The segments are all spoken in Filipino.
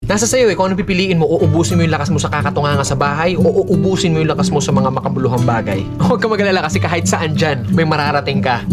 Nasa sayo kung ano pipiliin mo, uubusin mo yung lakas mo sa kakatunganga sa bahay o uubusin mo yung lakas mo sa mga makabuluhang bagay. Huwag ka mag-alala kasi kahit saan dyan, may mararating ka.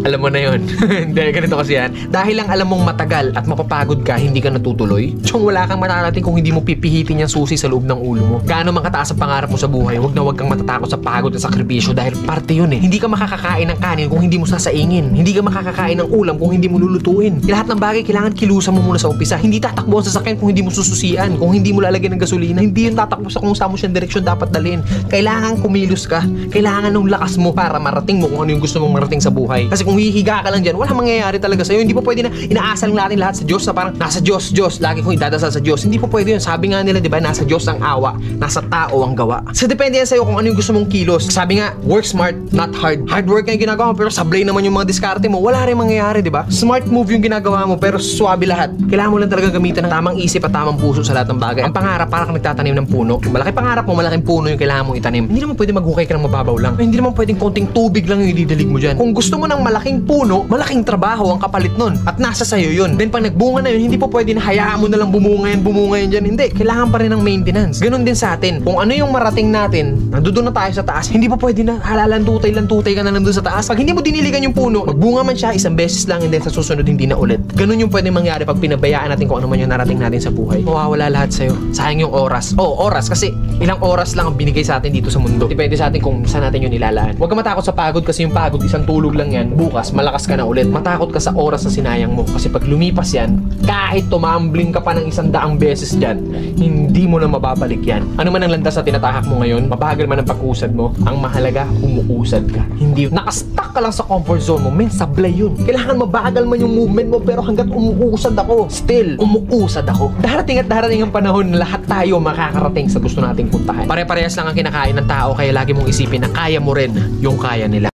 Alam mo na yun. Hindi, ganito kasi yan. Dahil lang alam mong matagal at mapapagod ka, hindi ka natutuloy. Tsong wala kang mararating kung hindi mo pipihitin yung susi sa loob ng ulo mo. Gaano man kataas ang pangarap mo sa buhay, huwag kang matatakot sa pagod at sakripisyo dahil parte yun eh. Hindi ka makakakain ng kanin kung hindi mo sasaingin. Hindi ka makakakain ng ulam kung hindi mo lulutuin. Lahat ng bagay kailangan kilusan mo muna sa umpisa. Hindi tatakbo ang sasakyan kung hindi mo sususian. Kung hindi mo lalagyan ng gasolina, hindi yun tatakbo sa kung saan mo siyang direksyon dapat dalhin. Kailangan kumilos ka. Kailangan ng lakas mo para marating mo kung ano yung gusto mong marating sa buhay. Kasi kung hihiga ka lang dyan, wala mangyayari talaga sa'yo. Hindi po pwede na inaasal natin lahat sa Diyos na parang nasa Diyos, Diyos. Lagi kong idadasal sa Diyos. Hindi po pwede yun. Sabi nga nila, di ba, nasa Diyos ang awa, nasa tao ang gawa. So depende yan sa'yo kung ano yung gusto mong kilos. Sabi nga, work smart, not hard. Hard work nga yung ginagawa mo, pero sablay naman yung mga diskarte mo. Wala rin mangyayari, di ba? Smart move yung ginagawa mo, pero swabe lahat. Kailangan mo lang talaga gamitan ng tamang isip at tamang puso sa lahat ng bagay. Ang pangarap, para kang nagtatanim ng puno. Kung malaki pangarap mo, malaking puno yung kailangan mong itanim. Hindi naman pwede maghukay ka ng mababaw lang. Hindi naman pwedeng konting tubig lang yung ididilig mo dyan. Kung gusto mo ng malaking puno, malaking trabaho ang kapalit nun. At nasa sayo yun. Then pag nagbunga na yun, hindi po pwede na hayaan mo na lang bumunga yan dyan. Hindi. Kailangan pa rin ng maintenance. Ganon din sa atin. Kung ano yung marating natin, nandoon na tayo sa taas, hindi pa pwede na lantutay ka na lang doon sa taas. Pag hindi mo diniligan yung puno, magbunga man siya isang beses lang and then sa susunod hindi na ulit. Ganon yung pwede mangyari pag pinabayaan natin kung ano man yung narating natin sa buhay. Mawawala lahat sa'yo. Sayang yung oras. Oras kasi ilang oras lang ang binigay sa atin dito sa mundo. Depende sa atin kung saan natin yun nilalaan. Huwag ka matakot sa pagod kasi yung pagod isang tulog lang yan. Bukas malakas ka na ulit. Matakot ka sa oras na sinayang mo kasi pag lumipas yan, kahit tumambling ka pa ng 100 beses dyan, hindi mo na mababalik yan. Ano man ang landas na tinatahak mo ngayon, mabagal man ang pag-usad mo, ang mahalaga, umuusad ka. Hindi nakastuck ka lang sa comfort zone mo, men, sablay yun. Kailangan mabagal man yung movement mo, pero hanggat umuusad ako, still, umuusad ako. Darating at darating ang panahon na lahat tayo makakarating sa gusto nating puntahan. Pare-parehas lang ang kinakain ng tao, kaya lagi mong isipin na kaya mo rin yung kaya nila.